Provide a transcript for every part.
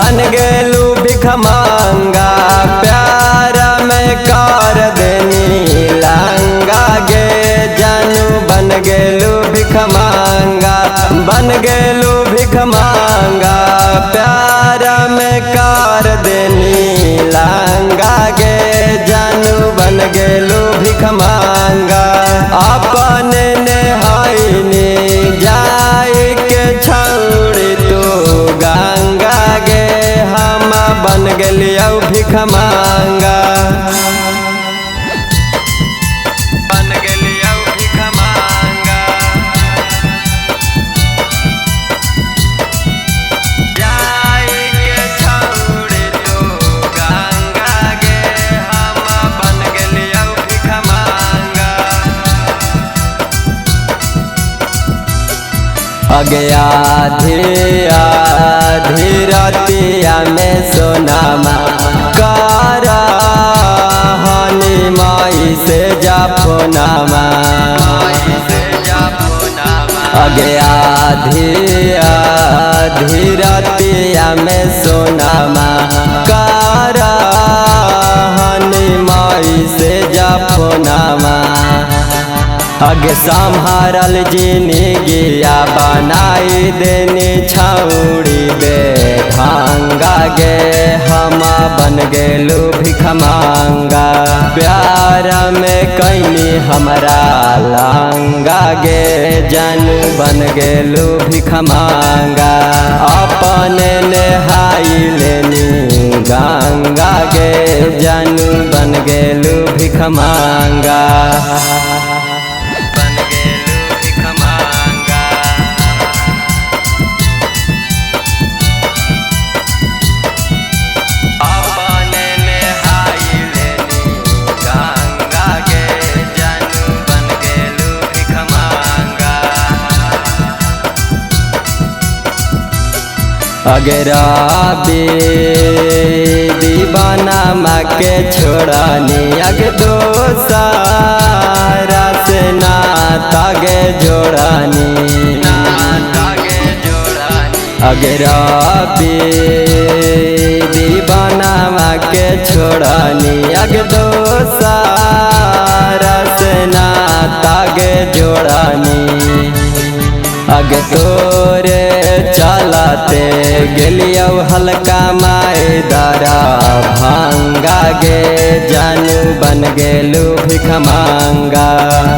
बन गेलू भिख मांगा प्यार में कर देनी लांगा गे जानू बन गेलू भिख मांगा बन गेलू भिख मांगा प्यार में कर देनी लांगा गे जानू बन गेलू भिख मांगा अपने नहाइनी जाई के छौड़ी तू गंगा गे हम बन गेलियो भिख मांगा बन गेलियो भिख मांगा जाई के छौड़ी तू गंगा गे हम बन गेलियो भिख मांगा अगे आधी रतिया में सोनामा कारा हनी माई से जाफोनामा अगे आधी रतिया में सोनामा कारा हनी माई से जाफोनामा अगे संभारल जिंदगिया बनाई देनी छौड़ी बे भांगा गे हम बन गेलू भिख मांगा प्यार में कैनी हमरा लांगा गे जानू बन गेलू भिख मांगा अपने नहाई लेनी गंगा गे जानू बन गेलू भिख मांगा अगरा बे दीवाना माँ के छोड़ानी अग दोसारा से नाता गे जोड़ानी अगरा बे दीवाना माँ के छोड़ानी अग दोसारा से नाता गे जोड़ानी अग तोरे चलते गेलियो हल्का माई दरा भांगा गे जानू बन गेलू भिख मांगा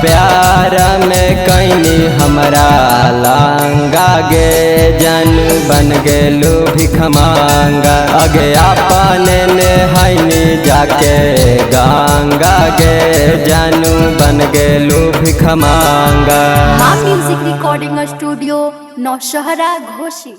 प्यार में कैनी हमरा लांगा गे जानू बन गेलू भिख मांगा अगे अपने नहाइनी जाके गंगा गे जानू बन गेलू भिख मांगा। माँ म्यूजिक रिकॉर्डिंग स्टूडियो नौशहरा घोसी।